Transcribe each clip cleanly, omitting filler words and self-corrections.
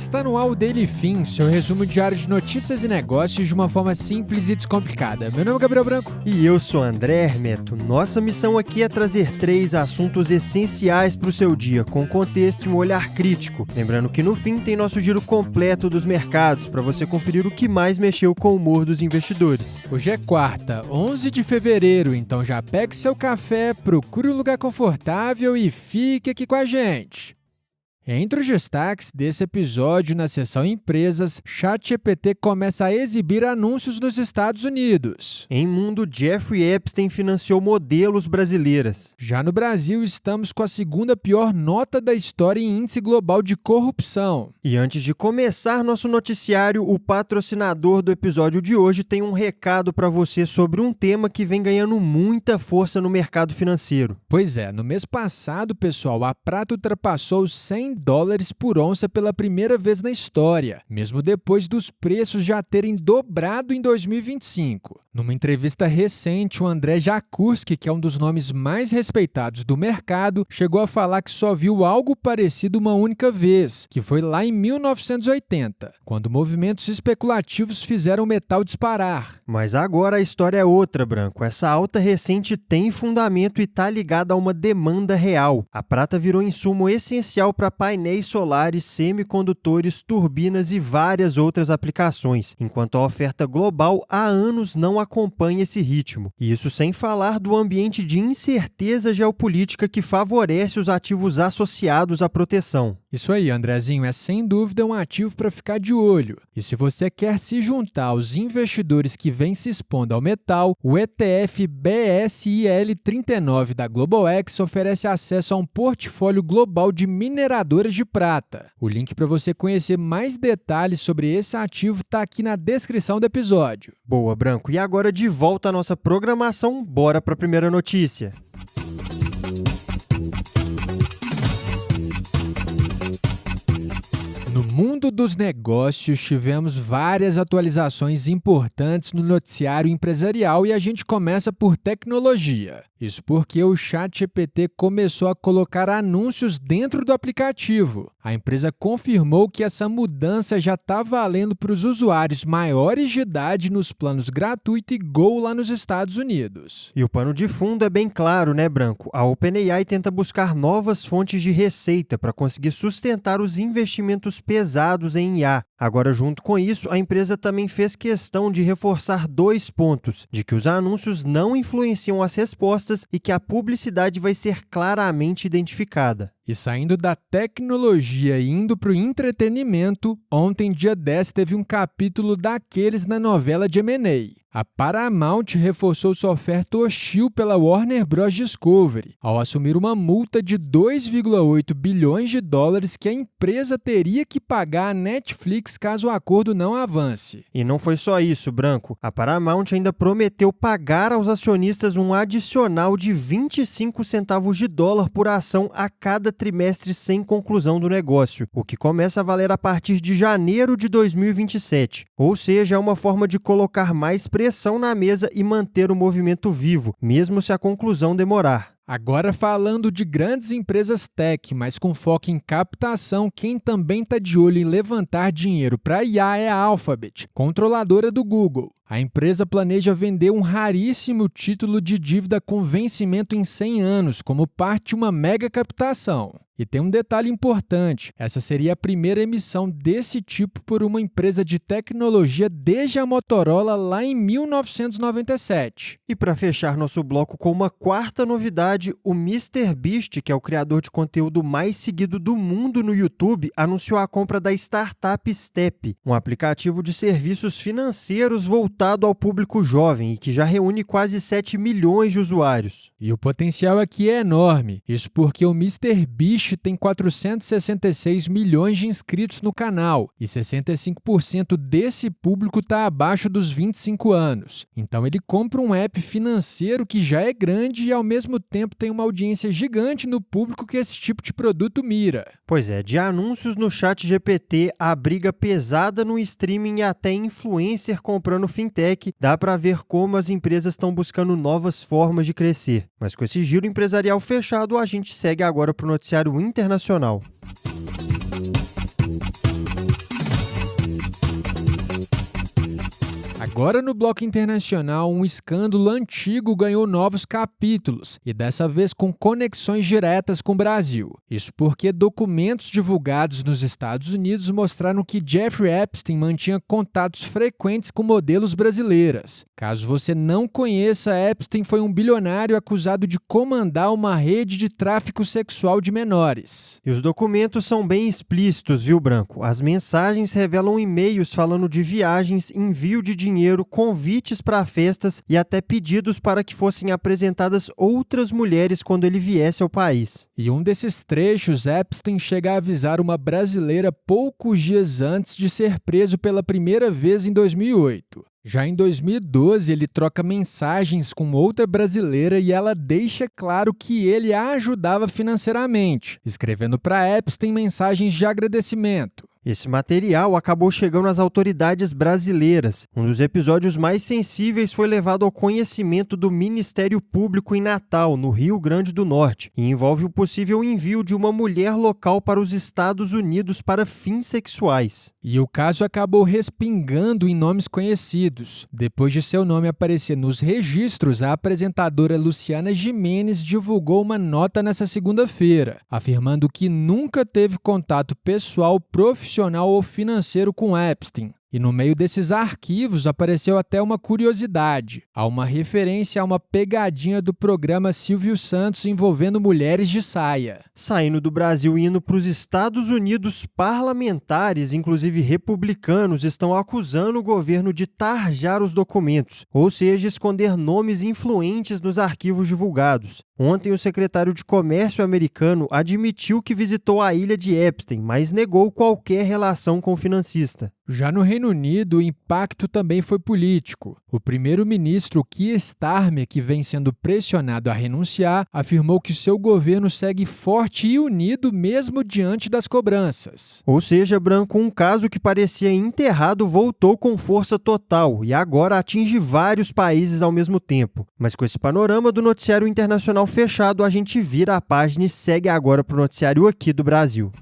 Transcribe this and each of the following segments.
Está no ar o Daily Fin, seu resumo diário de notícias e negócios de uma forma simples e descomplicada. Meu nome é Gabriel Branco. E eu sou André Hermeto. Nossa missão aqui é trazer 3 assuntos essenciais para o seu dia, com contexto e um olhar crítico. Lembrando que no fim tem nosso giro completo dos mercados, para você conferir o que mais mexeu com o humor dos investidores. Hoje é quarta, 11 de fevereiro, então já pegue seu café, procure um lugar confortável e fique aqui com a gente. Entre os destaques desse episódio na seção Empresas, ChatGPT começa a exibir anúncios nos Estados Unidos. Em mundo, Jeffrey Epstein financiou modelos brasileiras. Já no Brasil, estamos com a segunda pior nota da história em índice global de corrupção. E antes de começar nosso noticiário, o patrocinador do episódio de hoje tem um recado para você sobre um tema que vem ganhando muita força no mercado financeiro. Pois é, no mês passado, pessoal, a prata ultrapassou os $100 por onça pela primeira vez na história, mesmo depois dos preços já terem dobrado em 2025. Numa entrevista recente, o André Jakurski, que é um dos nomes mais respeitados do mercado, chegou a falar que só viu algo parecido uma única vez, que foi lá em 1980, quando movimentos especulativos fizeram o metal disparar. Mas agora a história é outra, Branco. Essa alta recente tem fundamento e está ligada a uma demanda real. A prata virou insumo essencial para painéis solares, semicondutores, turbinas e várias outras aplicações, enquanto a oferta global há anos não acompanha esse ritmo. E isso sem falar do ambiente de incerteza geopolítica que favorece os ativos associados à proteção. Isso aí, Andrezinho, é sem dúvida um ativo para ficar de olho. E se você quer se juntar aos investidores que vêm se expondo ao metal, o ETF BSIL 39 da GlobalX oferece acesso a um portfólio global de mineradoras de prata. O link para você conhecer mais detalhes sobre esse ativo está aqui na descrição do episódio. Boa, Branco. E agora de volta à nossa programação, bora para a primeira notícia. No mundo dos negócios, tivemos várias atualizações importantes no noticiário empresarial e a gente começa por tecnologia. Isso porque o ChatGPT começou a colocar anúncios dentro do aplicativo. A empresa confirmou que essa mudança já está valendo para os usuários maiores de idade nos planos gratuito e Go lá nos Estados Unidos. E o pano de fundo é bem claro, né, Branco? A OpenAI tenta buscar novas fontes de receita para conseguir sustentar os investimentos pesados em IA. Agora, junto com isso, a empresa também fez questão de reforçar 2 pontos, de que os anúncios não influenciam as respostas e que a publicidade vai ser claramente identificada. E saindo da tecnologia e indo para o entretenimento, ontem, dia 10, teve um capítulo daqueles na novela de M&A. A Paramount reforçou sua oferta hostil pela Warner Bros. Discovery, ao assumir uma multa de $2,8 bilhões que a empresa teria que pagar à Netflix caso o acordo não avance. E não foi só isso, Branco. A Paramount ainda prometeu pagar aos acionistas um adicional de 25 centavos de dólar por ação a cada trimestre sem conclusão do negócio, o que começa a valer a partir de janeiro de 2027. Ou seja, é uma forma de colocar mais pressão na mesa e manter o movimento vivo, mesmo se a conclusão demorar. Agora falando de grandes empresas tech, mas com foco em captação, quem também está de olho em levantar dinheiro para IA é a Alphabet, controladora do Google. A empresa planeja vender um raríssimo título de dívida com vencimento em 100 anos, como parte de uma mega captação. E tem um detalhe importante, essa seria a primeira emissão desse tipo por uma empresa de tecnologia desde a Motorola lá em 1997. E para fechar nosso bloco com uma quarta novidade, o MrBeast, que é o criador de conteúdo mais seguido do mundo no YouTube, anunciou a compra da startup Step, um aplicativo de serviços financeiros voltado ao público jovem e que já reúne quase 7 milhões de usuários. E o potencial aqui é enorme, isso porque o MrBeast tem 466 milhões de inscritos no canal e 65% desse público está abaixo dos 25 anos. Então ele compra um app financeiro que já é grande e ao mesmo tempo tem uma audiência gigante no público que esse tipo de produto mira. Pois é, de anúncios no ChatGPT, a briga pesada no streaming e até influencer comprando fintech, dá para ver como as empresas estão buscando novas formas de crescer. Mas com esse giro empresarial fechado, a gente segue agora para o noticiário internacional. Agora no bloco internacional, um escândalo antigo ganhou novos capítulos, e dessa vez com conexões diretas com o Brasil. Isso porque documentos divulgados nos Estados Unidos mostraram que Jeffrey Epstein mantinha contatos frequentes com modelos brasileiras. Caso você não conheça, Epstein foi um bilionário acusado de comandar uma rede de tráfico sexual de menores. E os documentos são bem explícitos, viu, Branco? As mensagens revelam e-mails falando de viagens, envio de dinheiro, convites para festas e até pedidos para que fossem apresentadas outras mulheres quando ele viesse ao país. E um desses trechos, Epstein chega a avisar uma brasileira poucos dias antes de ser preso pela primeira vez em 2008. Já em 2012, ele troca mensagens com outra brasileira e ela deixa claro que ele a ajudava financeiramente, escrevendo para Epstein mensagens de agradecimento. Esse material acabou chegando às autoridades brasileiras. Um dos episódios mais sensíveis foi levado ao conhecimento do Ministério Público em Natal, no Rio Grande do Norte, e envolve o possível envio de uma mulher local para os Estados Unidos para fins sexuais. E o caso acabou respingando em nomes conhecidos. Depois de seu nome aparecer nos registros, a apresentadora Luciana Gimenez divulgou uma nota nessa segunda-feira, afirmando que nunca teve contato pessoal, profissional ou financeiro com Epstein. E no meio desses arquivos apareceu até uma curiosidade. Há uma referência a uma pegadinha do programa Silvio Santos envolvendo mulheres de saia. Saindo do Brasil e indo para os Estados Unidos, parlamentares, inclusive republicanos, estão acusando o governo de tarjar os documentos, ou seja, esconder nomes influentes nos arquivos divulgados. Ontem, o secretário de Comércio americano admitiu que visitou a ilha de Epstein, mas negou qualquer relação com o financista. Já no Reino Unido, o impacto também foi político. O primeiro-ministro Keir Starmer, que vem sendo pressionado a renunciar, afirmou que seu governo segue forte e unido mesmo diante das cobranças. Ou seja, Branco, um caso que parecia enterrado voltou com força total e agora atinge vários países ao mesmo tempo. Mas com esse panorama do noticiário internacional fechado, a gente vira a página e segue agora para o noticiário aqui do Brasil.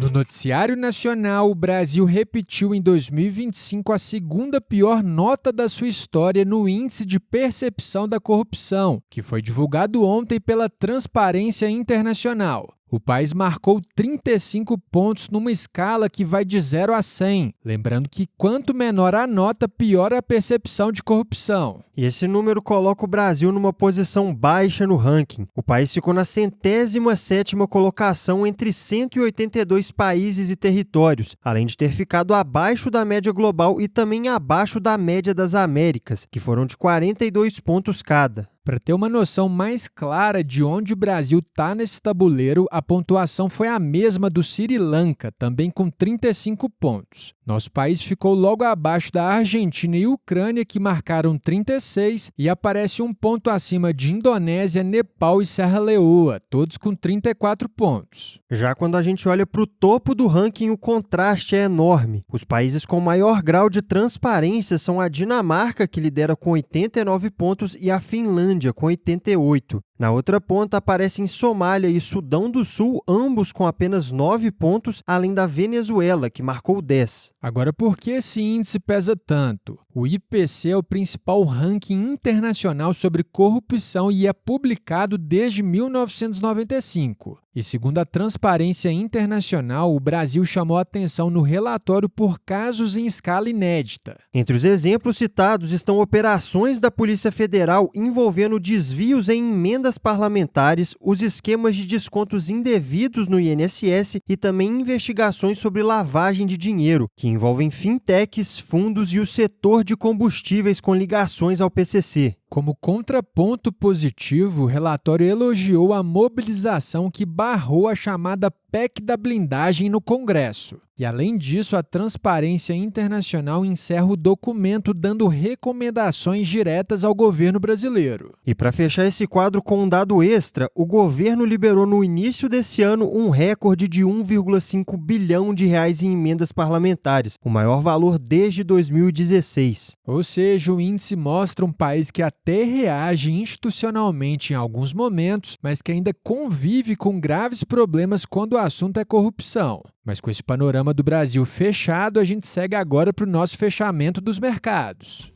No noticiário nacional, o Brasil repetiu em 2025 a segunda pior nota da sua história no Índice de Percepção da Corrupção, que foi divulgado ontem pela Transparência Internacional. O país marcou 35 pontos numa escala que vai de 0 a 100. Lembrando que quanto menor a nota, pior a percepção de corrupção. E esse número coloca o Brasil numa posição baixa no ranking. O país ficou na 107ª colocação entre 182 países e territórios, além de ter ficado abaixo da média global e também abaixo da média das Américas, que foram de 42 pontos cada. Para ter uma noção mais clara de onde o Brasil está nesse tabuleiro, a pontuação foi a mesma do Sri Lanka, também com 35 pontos. Nosso país ficou logo abaixo da Argentina e Ucrânia, que marcaram 36, e aparece um ponto acima de Indonésia, Nepal e Serra Leoa, todos com 34 pontos. Já quando a gente olha para o topo do ranking, o contraste é enorme. Os países com maior grau de transparência são a Dinamarca, que lidera com 89 pontos, e a Finlândia, com 88. Na outra ponta aparecem Somália e Sudão do Sul, ambos com apenas 9 pontos, além da Venezuela, que marcou 10. Agora, por que esse índice pesa tanto? O IPC é o principal ranking internacional sobre corrupção e é publicado desde 1995. E segundo a Transparência Internacional, o Brasil chamou a atenção no relatório por casos em escala inédita. Entre os exemplos citados estão operações da Polícia Federal envolvendo desvios em emendas parlamentares, os esquemas de descontos indevidos no INSS e também investigações sobre lavagem de dinheiro, que envolvem fintechs, fundos e o setor de combustíveis com ligações ao PCC. Como contraponto positivo, o relatório elogiou a mobilização que barrou a chamada PEC da blindagem no Congresso. E, além disso, a Transparência Internacional encerra o documento dando recomendações diretas ao governo brasileiro. E para fechar esse quadro com um dado extra, o governo liberou no início desse ano um recorde de 1,5 bilhão de reais em emendas parlamentares, o maior valor desde 2016. Ou seja, o índice mostra um país que, até até reage institucionalmente em alguns momentos, mas que ainda convive com graves problemas quando o assunto é corrupção. Mas com esse panorama do Brasil fechado, a gente segue agora para o nosso fechamento dos mercados.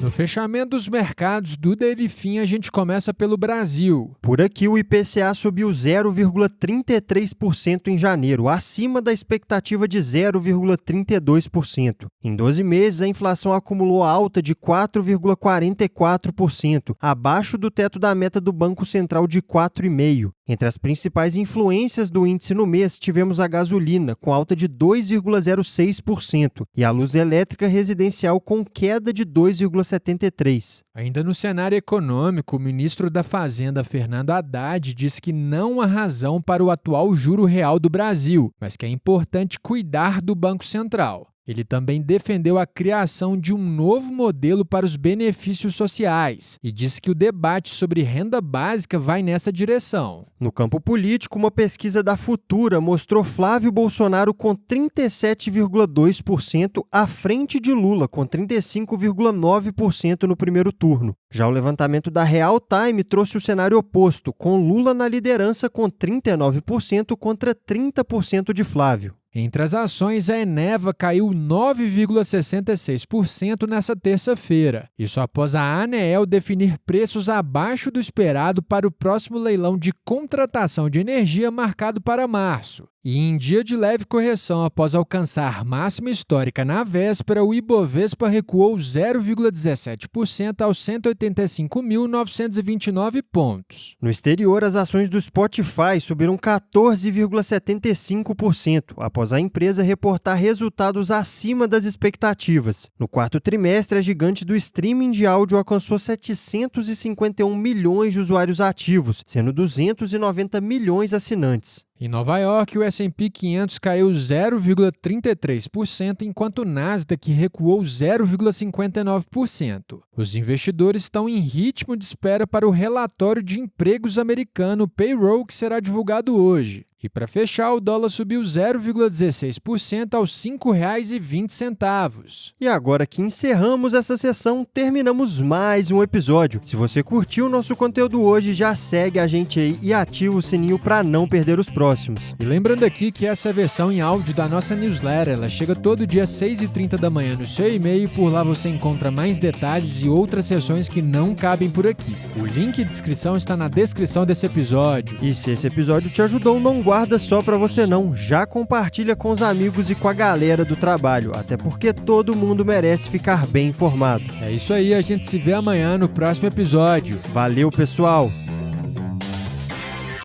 No fechamento dos mercados do Delfim, a gente começa pelo Brasil. Por aqui, o IPCA subiu 0,33% em janeiro, acima da expectativa de 0,32%. Em 12 meses, a inflação acumulou alta de 4,44%, abaixo do teto da meta do Banco Central de 4,5%. Entre as principais influências do índice no mês, tivemos a gasolina, com alta de 2,06%, e a luz elétrica residencial com queda de 2,73%. Ainda no cenário econômico, o ministro da Fazenda, Fernando Haddad, disse que não há razão para o atual juro real do Brasil, mas que é importante cuidar do Banco Central. Ele também defendeu a criação de um novo modelo para os benefícios sociais e disse que o debate sobre renda básica vai nessa direção. No campo político, uma pesquisa da Futura mostrou Flávio Bolsonaro com 37,2% à frente de Lula, com 35,9% no primeiro turno. Já o levantamento da Real Time trouxe o cenário oposto, com Lula na liderança com 39% contra 30% de Flávio. Entre as ações, a Eneva caiu 9,66% nessa terça-feira. Isso após a ANEEL definir preços abaixo do esperado para o próximo leilão de contratação de energia marcado para março. E em dia de leve correção após alcançar máxima histórica na véspera, o Ibovespa recuou 0,17% aos 185.929 pontos. No exterior, as ações do Spotify subiram 14,75% após a empresa reportar resultados acima das expectativas. No quarto trimestre, a gigante do streaming de áudio alcançou 751 milhões de usuários ativos, sendo 290 milhões assinantes. Em Nova York, o S&P 500 caiu 0,33%, enquanto o Nasdaq recuou 0,59%. Os investidores estão em ritmo de espera para o relatório de empregos americano Payroll, que será divulgado hoje. E para fechar, o dólar subiu 0,16% aos R$ 5,20. E agora que encerramos essa sessão, terminamos mais um episódio. Se você curtiu o nosso conteúdo hoje, já segue a gente aí e ativa o sininho para não perder os próximos. E lembrando aqui que essa é a versão em áudio da nossa newsletter, ela chega todo dia às 6h30 da manhã no seu e-mail, por lá você encontra mais detalhes e outras sessões que não cabem por aqui. O link de inscrição está na descrição desse episódio. E se esse episódio te ajudou, não guarda só pra você não, já compartilha com os amigos e com a galera do trabalho, até porque todo mundo merece ficar bem informado. É isso aí, a gente se vê amanhã no próximo episódio. Valeu, pessoal!